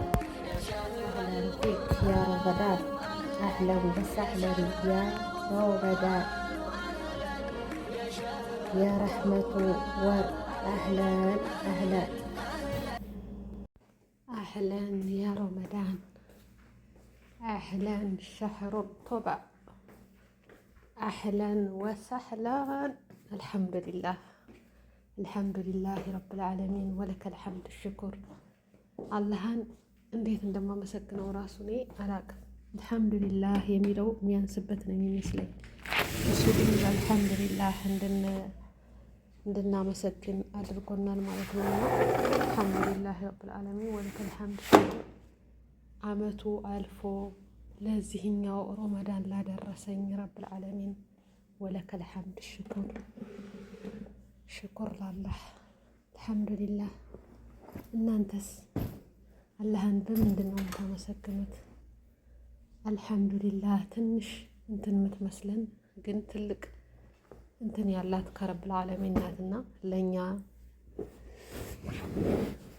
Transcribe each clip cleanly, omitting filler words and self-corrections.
أهلا فيك يا رمضان، أهلا وسهلا يا رمضان، يا رحمة ورد. أهلا أهلا أهلا يا رمضان، أهلا شهر الطبع، أهلا وسهلا. الحمد لله الحمد لله رب العالمين ወለከ الحمد الشكر። አላህን እንዴት እንደማመሰግነው ራሱ እኔ አላቅም። አልሐምዱሊላህ የሚለው የሚያንስበት ነው የሚመስለኝ። እሱ ግን አልሐምዱሊላህ እንድናመሰግን አድርጎናል ማለት ነው። አልሐምዱሊላህ ረብል ዓለሚን ወለከል ሐምድ። አመቱ አልፎ ለዚህኛው ረመዳን ላደረሰኝ ረብል ዓለሚን ወለከል ሐምድ ሽኩር ላላህ አልሐምዱሊላህ። እናንተስ አላህን በምንድን ነው የምታመሰግኑት? አልሐምዱሊላህ ትንሽ እንትን የምትመስለን ግን ትልቅ እንትን ያላት ከረብል ዓለሚን ናትና ለእኛ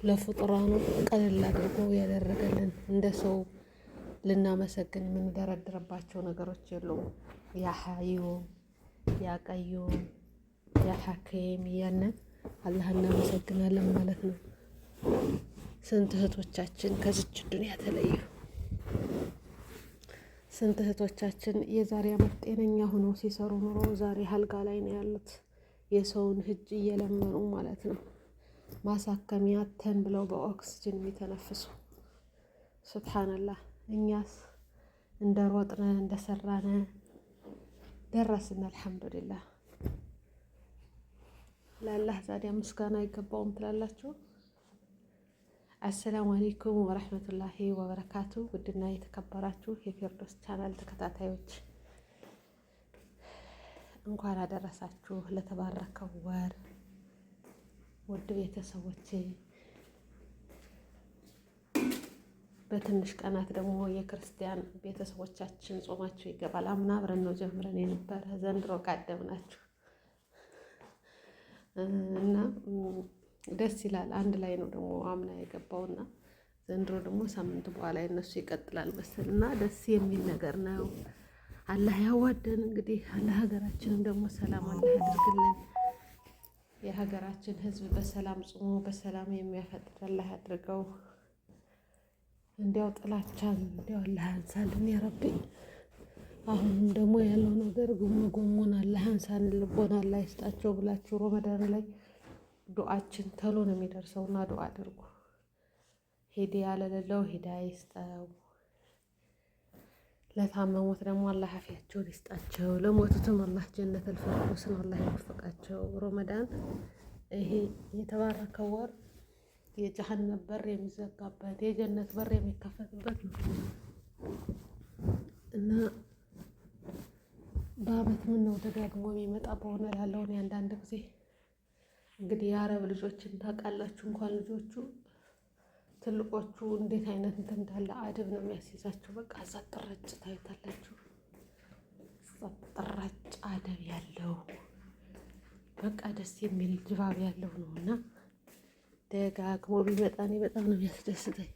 ለፍጡራኑ ቀለል አድርጎ ያደረገልን እንደ ሰው ልናመሰግን የምንደረድርባቸው ነገሮች የሉም። ያ ሐዩ ያ ቀዩም ያ ሐኪም እያልን አላህ እናመሰግናለን ማለት ነው። ስንት እህቶቻችን ከዚች ዱንያ ተለዩ። ስንት እህቶቻችን የዛሬ ዓመት ጤነኛ ሆነው ሲሰሩ ኑሮ ዛሬ አልጋ ላይ ነው ያሉት፣ የሰውን እጅ እየለመኑ ማለት ነው። ማሳከሚያ ተን ብለው በኦክስጅን የሚተነፍሱ ሱብሃነላህ። እኛስ እንደ ሮጥነ እንደ ሰራነ ደረስን። አልሐምዱሊላህ። ለአላህ ዛዲያ ምስጋና አይገባውም ትላላችሁ? አሰላሙ አለይኩም ወረህመቱላሂ ወበረካቱ። ውድና የተከበራችሁ የፊርዶስ ቻናል ተከታታዮች እንኳን አደረሳችሁ ለተባረከው ወር። ውድ ቤተሰቦቼ በትንሽ ቀናት ደግሞ የክርስቲያን ቤተሰቦቻችን ጾማቸው ይገባል። አምና አብረን ነው ጀምረን የነበረ፣ ዘንድሮ ቀደምናችሁ እና ደስ ይላል። አንድ ላይ ነው ደግሞ አምና የገባውና ዘንድሮ ደግሞ ሳምንት በኋላ የነሱ ይቀጥላል መሰል እና ደስ የሚል ነገር ነው። አላህ ያዋደን። እንግዲህ ለሀገራችንም ደግሞ ሰላም አላህ ያድርግልን። የሀገራችን ሕዝብ በሰላም ጾሞ በሰላም የሚያፈጥር አላህ ያድርገው። እንዲያው ጥላቻን እንዲያው አላህ ያንሳልን ያ ረቢ። አሁንም ደግሞ ያለው ነገር ጉሙን አላህ ያንሳን፣ ልቦና አላህ ይስጣቸው ብላችሁ ረመዳን ላይ ዱዓችን ተሎ ነው የሚደርሰውና ዱዓ አድርጉ። ሂዳያ ለሌለው ሂዳያ ይስጠው፣ ለታመሙት ደግሞ አላህ አፊያቸውን ይስጣቸው፣ ለሞቱትም አላህ ጀነተል ፊርደውስን አላህ ይወፍቃቸው። ረመዳን ይሄ የተባረከው ወር የጀሃነም በር የሚዘጋበት የጀነት በር የሚከፈትበት ነው እና በአመት ምን ነው ደጋግሞ የሚመጣ በሆነ ላለውን አንዳንድ ጊዜ እንግዲህ የአረብ ልጆችን ታውቃላችሁ። እንኳን ልጆቹ ትልቆቹ እንዴት አይነት እንትን እንዳለ አደብ ነው የሚያስይዛቸው። በቃ እዛ ጥረጭ ታዩታላችሁ። እዛ ጥረጭ አደብ ያለው በቃ ደስ የሚል ድባብ ያለው ነው እና ደጋግሞ ቢመጣ እኔ በጣም ነው የሚያስደስተኝ።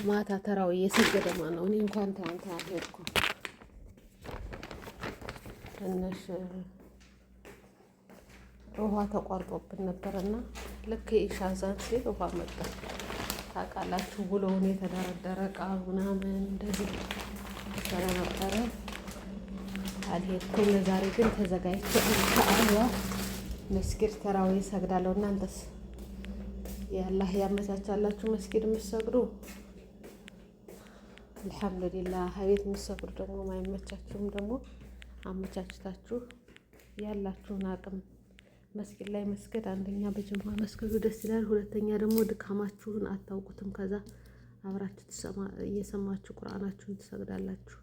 ማታ ተራው እየሰገደ ነው። እኔ እንኳን ትናንትና አልሄድኩም። ትንሽ ውሃ ተቋርጦብን ነበርና ልክ ኢሻ ዛን ሲል ውሃ መጣ። ታውቃላችሁ ውሎውን የተደረደረ ዕቃ ምናምን እንደዚህ ስለነበረ አልሄድኩም። ዛሬ ግን ተዘጋጅቼ ኢንሻአላህ መስጊድ ተራዊ እሰግዳለሁ። እናንተስ የአላህ ያመቻቻላችሁ መስጊድ የምትሰግዱ? አልሐምዱሊላህ። ሀቤት የምትሰግዱ ደግሞ ማይመቻችሁም ደግሞ አመቻችታችሁ ያላችሁን አቅም መስጊድ ላይ መስገድ፣ አንደኛ በጀማ መስገዱ ደስ ይላል። ሁለተኛ ደግሞ ድካማችሁን አታውቁትም። ከዛ አብራችሁ እየሰማችሁ ቁርአናችሁን ትሰግዳላችሁ።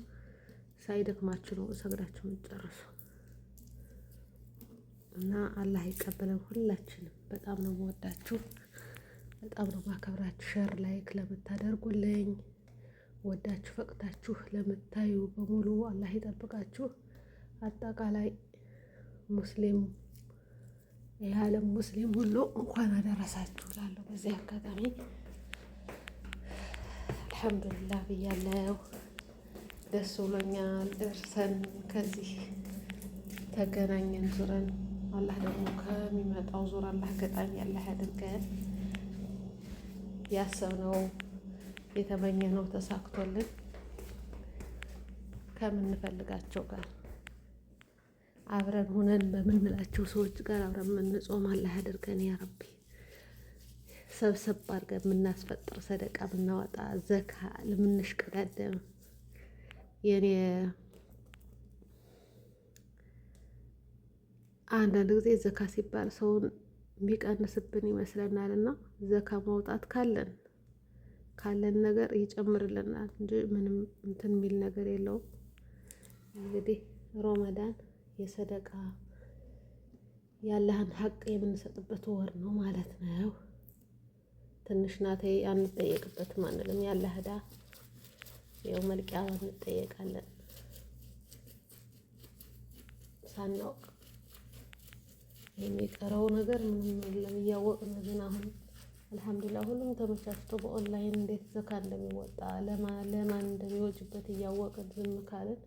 ሳይደክማችሁ ነው እሰግዳችሁ የምትጨርሱ እና አላህ ይቀበለን ሁላችንም። በጣም ነው የምወዳችሁ፣ በጣም ነው ማከብራችሁ። ሸር ላይክ ለምታደርጉልኝ ወዳችሁ ፈቅዳችሁ ለምታዩ በሙሉ አላህ ይጠብቃችሁ። አጠቃላይ ሙስሊም የዓለም ሙስሊም ሁሉ እንኳን አደረሳችሁ እላለሁ። በዚህ አጋጣሚ አልሐምዱሊላህ ብያለሁ። ደስ ብሎኛል። ደርሰን ከዚህ ተገናኘን ዙረን። አላህ ደግሞ ከሚመጣው ዙር አላህ ገጣሚ አላህ ያድርገን። ያሰብነው የተመኘነው ተሳክቶልን ከምንፈልጋቸው ጋር አብረን ሆነን በምንላቸው ሰዎች ጋር አብረን የምንጾም አላህ ያድርገን ያ ረቢ። ሰብሰብ አድርገን የምናስፈጥር ሰደቃ የምናወጣ ዘካ ለምንሽቀዳደም የኔ አንዳንድ ጊዜ ዘካ ሲባል ሰውን የሚቀንስብን ይመስለናል እና ዘካ ማውጣት ካለን ነገር ይጨምርልናል እንጂ ምንም እንትን የሚል ነገር የለውም። እንግዲህ ረመዳን የሰደቃ ያለህን ሀቅ የምንሰጥበት ወር ነው ማለት ነው። ትንሽ ናት አንጠየቅበትም አንልም። ያለህ ዕዳ ያው መልቂያ እንጠየቃለን ሳናውቅ። የሚቀረው ነገር ምንም የለም እያወቅን ግን አሁን አልሐምዱሊላህ ሁሉም ተመቻችቶ በኦንላይን እንዴት ዘካ እንደሚወጣ ለማን እንደሚወጅበት እያወቅን ዝም ካልን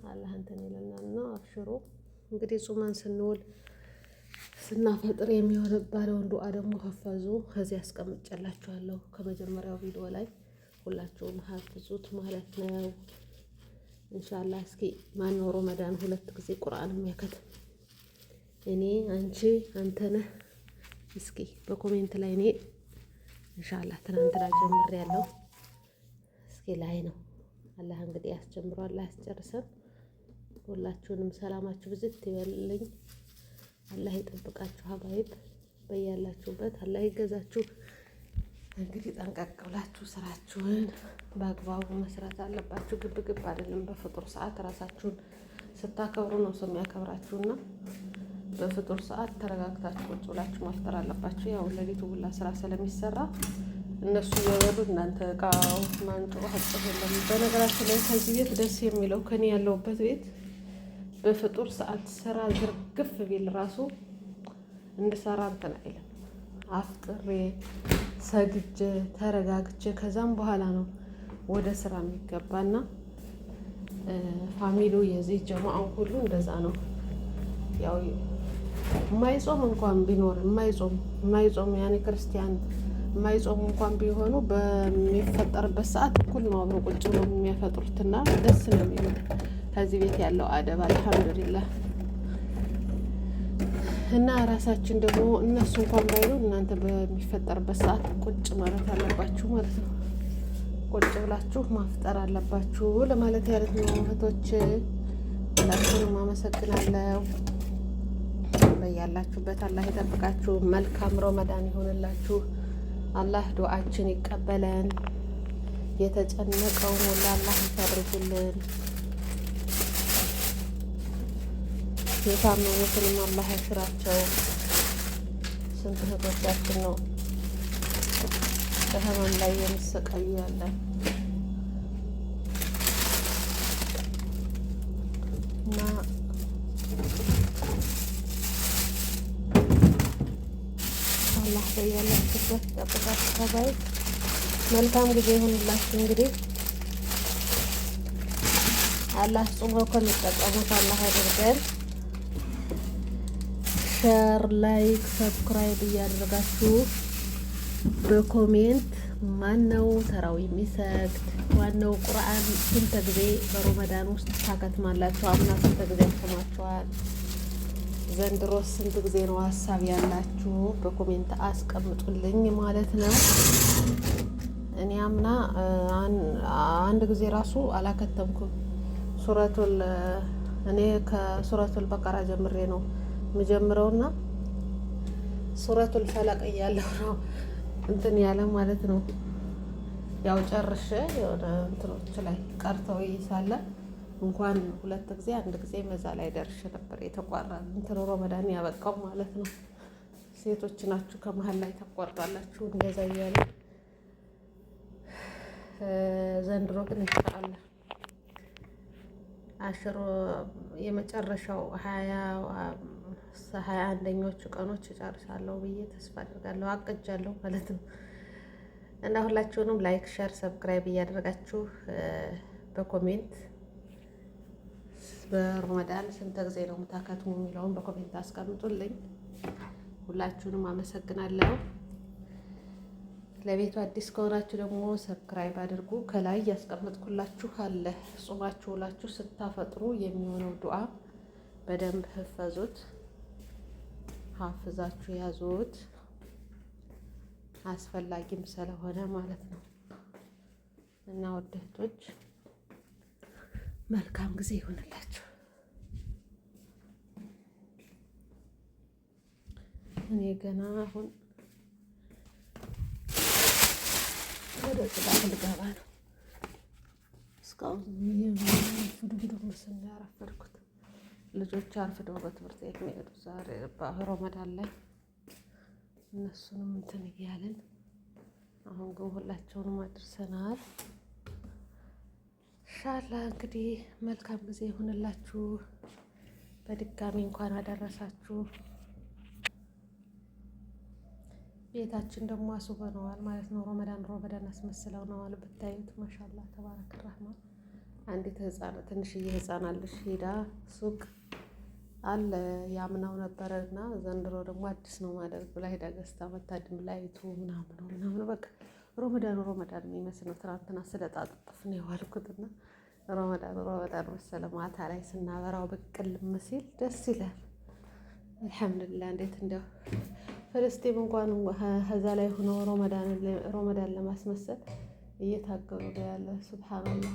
አላህ እንትን ይለናል። እና አብሽሮ እንግዲህ ጾመን ስንውል ስናፈጥር የሚባለውን ዱዓ ደግሞ ሀፋዙ ከዚህ አስቀምጬላችኋለሁ ከመጀመሪያው ቪዲዮ ላይ ሁላችሁም ሀፍዙት ማለት ነው። ኢንሻአላህ እስኪ ማነው ረመዳን 2 ጊዜ ቁርአን የሚያከትም? እኔ፣ አንቺ፣ አንተ ነህ። እስኪ በኮሜንት ላይ እኔ ኢንሻአላህ ትናንትና ጀምሬያለሁ። እስኪ ላይ ነው አላህ እንግዲህ ያስጀምረው አላህ ያስጨርሰን። ሁላችሁንም ሰላማችሁ ብዝት ይበልልኝ። አላህ ይጠብቃችሁ። ሀባይብ በያላችሁበት አላህ ይገዛችሁ። እንግዲህ ጠንቀቅ ብላችሁ ስራችሁን በአግባቡ መስራት አለባችሁ። ግብ አይደለም። በፍጡር ሰዓት ራሳችሁን ስታከብሩ ነው ሰው የሚያከብራችሁና በፍጡር ሰዓት ተረጋግታችሁ ቁጭ ብላችሁ ማፍጠር አለባችሁ። ያው ለሊቱ ሁላ ስራ ስለሚሰራ እነሱ እየበሉ እናንተ እቃው ማንጮ ሀጭህ የለም። በነገራችን ላይ ከዚህ ቤት ደስ የሚለው ከኔ ያለሁበት ቤት በፍጡር ሰዓት ስራ ዝርግፍ ቢል ራሱ እንድሰራ እንትን አይልም። አፍጥሬ ሰግጄ ተረጋግቼ ከዛም በኋላ ነው ወደ ስራ የሚገባና ፋሚሊው የዚህ ጀማዓው ሁሉ እንደዛ ነው። ያው የማይጾም እንኳን ቢኖር የማይጾም ያኔ ክርስቲያን የማይጾም እንኳን ቢሆኑ በሚፈጠርበት ሰዓት እኩል ነው አብረው ቁጭ ብለው የሚያፈጥሩትና ደስ ነው የሚሉት። ከዚህ ቤት ያለው አደብ አልሐምዱሊላህ። እና ራሳችን ደግሞ እነሱ እንኳን ባይሉ እናንተ በሚፈጠርበት ሰዓት ቁጭ ማለት አለባችሁ ማለት ነው። ቁጭ ብላችሁ ማፍጠር አለባችሁ ለማለት ያለት ነው። እህቶች ሁላችሁንም አመሰግናለሁ። በያላችሁበት አላህ ይጠብቃችሁ። መልካም ረመዳን ይሆንላችሁ። አላህ ዱዓችን ይቀበለን። የተጨነቀውን ሁሉ አላህ ይፈርጅልን። የታመሙትንም አላህ ያሽራቸው። ስንት እህቶቻችን ነው በህመም ላይ የሚሰቃዩ ያለ እና አላህ በያላችሁበት ጠብቃችሁ ተባይ መልካም ጊዜ ይሁንላችሁ። እንግዲህ አላህ ጾሞ ከሚጠቀሙት አላህ ያድርገን። ሼር፣ ላይክ፣ ሰብስክራይብ እያደረጋችሁ በኮሜንት ማነው ተራው የሚሰግድ ዋናው ቁርአን ስንት ጊዜ በረመዳን ውስጥ ታከትማላችሁ? አምና ስንት ጊዜ አክትማችኋል? ዘንድሮ ስንት ጊዜ ነው ሀሳብ ያላችሁ? በኮሜንት አስቀምጡልኝ ማለት ነው። እኔ አምና አንድ ጊዜ ራሱ አላከተምኩም። እኔ ከሱረቱል በቀራ ጀምሬ ነው የምጀምረውና ሱረቱል ፈለቅ እያለሁ ነው እንትን ያለ ማለት ነው። ያው ጨርሼ የሆነ እንትኖች ላይ ቀርተው ይሳለ እንኳን 2 ጊዜ 1 ጊዜ መዛ ላይ ደርሼ ነበር የተቋራ እንትን ረመዳን ያበቃው ማለት ነው። ሴቶች ናችሁ ከመሀል ላይ ተቋርጣላችሁ እንደዛ እያለ ዘንድሮ ግን ኢንሻአላህ የመጨረሻው 21ኞቹ ቀኖች እጨርሳለሁ ብዬ ተስፋ አድርጋለሁ። አቅጃለሁ ማለት ነው። እና ሁላችሁንም ላይክ፣ ሸር፣ ሰብስክራይብ እያደረጋችሁ በኮሜንት በረመዳን ስንት ጊዜ ነው የምታከትሙ የሚለውን በኮሜንት አስቀምጡልኝ። ሁላችሁንም አመሰግናለሁ። ለቤቱ አዲስ ከሆናችሁ ደግሞ ሰብስክራይብ አድርጉ። ከላይ ያስቀመጥኩላችሁ አለ። ጾማችሁ ውላችሁ ስታፈጥሩ የሚሆነው ዱዓ በደንብ ህፈዙት፣ ሀፍዛችሁ ያዙት። አስፈላጊም ስለሆነ ማለት ነው። እና ወደቶች መልካም ጊዜ ይሆንላችሁ። እኔ ገና አሁን ወደ ጽዳት ልገባ ነው። እስካሁን ፉድጉድ ምስና ያረፈድኩት ልጆች አርፍደው በትምህርት ቤት የሚሄዱ ዛሬ ረመዳን ላይ እነሱንም እንትን እያልን አሁን ግን ሁላቸውንም አድርሰናል። ኢንሻአላህ እንግዲህ መልካም ጊዜ ይሁንላችሁ። በድጋሚ እንኳን አደረሳችሁ። ቤታችን ደግሞ አስውበነዋል ማለት ነው። ረመዳን አስመስለው ነዋል። ብታዩት ማሻአላ ተባረከ ረህማን። አንዲት ህፃን ትንሽዬ ህፃን አለች ሄዳ ሱቅ አለ ያምናው ነበረና ዘንድሮ ደግሞ አዲስ ነው ማደርግ ብላ ሄዳ ገዝታ መታ ድምላይቱ ምናምን በቃ ረመዳን የሚመስል ነው። ትናንትና ስለጣጥፍ ነው የዋልኩትና ረመዳን መሰለ። ማታ ላይ ስናበራው ብቅል ሲል ደስ ይላል። አልሐምዱሊላህ። እንዴት እንደው ፍልስጤም እንኳን ከዛ ላይ ሆኖ ረመዳን ለማስመሰል እየታገሉ ነው ያለ። ሱብሃንአላህ።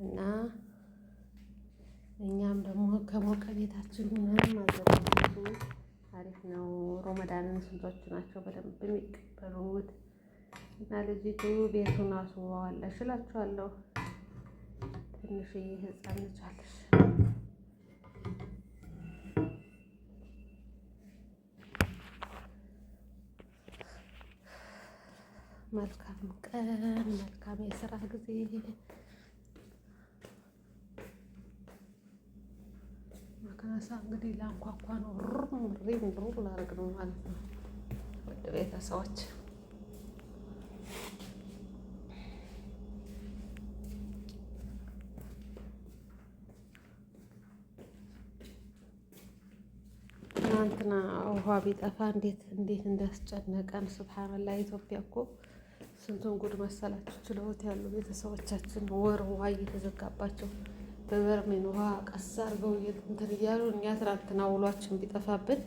እና እኛም ደግሞ ከሞቀ ቤታችን ሆነን ማዘጋጀቱ አሪፍ ነው። ረመዳንን ስንቶቹ ናቸው በደንብ የሚቀበሉት? እና ልጅቱ ቤቱን አስውበዋለች እላችኋለሁ። ትንሽዬ ህፃን ልጅ አለች። መልካም ቀን፣ መልካም የስራ ጊዜ። መክነሳ እንግዲህ ላንኳኳ ነው። ሪም ላደርግ ነው ማለት ነው። ወደ ቤተሰቦች ትናንትና ውሃ ቢጠፋ እንዴት እንዳስጨነቀን ሱብሃንአላህ። ኢትዮጵያ እኮ ስንቱን ጉድ መሰላችሁ ችለውት ያሉ ቤተሰቦቻችን ወር ውሃ እየተዘጋባቸው በበርሜን ውሃ ቀስ አድርገው እንትን እያሉ እኛ ትናንትና ውሏችን ቢጠፋብን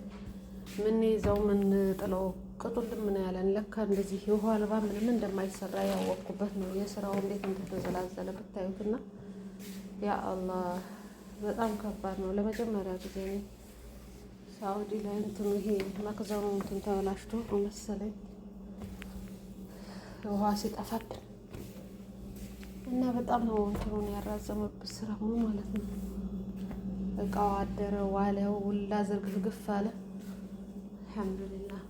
ምን ይዘው ምን ጥለው ቅጡልም ምን ያለን። ለካ እንደዚህ የውሃ አልባ ምንም እንደማይሰራ ያወቅኩበት ነው። የስራው እንዴት እንደተዘላዘለ ብታዩትና ያ አላህ በጣም ከባድ ነው። ለመጀመሪያ ጊዜ ነው ሳውዲ ላይ እንትኑ ይሄ መክዘኑ እንትን ተበላሽቶ ነው መሰለኝ ውሃ ሲጠፋብን እና በጣም ነው እንትኑን ያራዘመብት ስራው ማለት ነው። እቃው አደረ ዋለው ሁላ ዝርግፍግፍ አለ። አልሐምዱሊላህ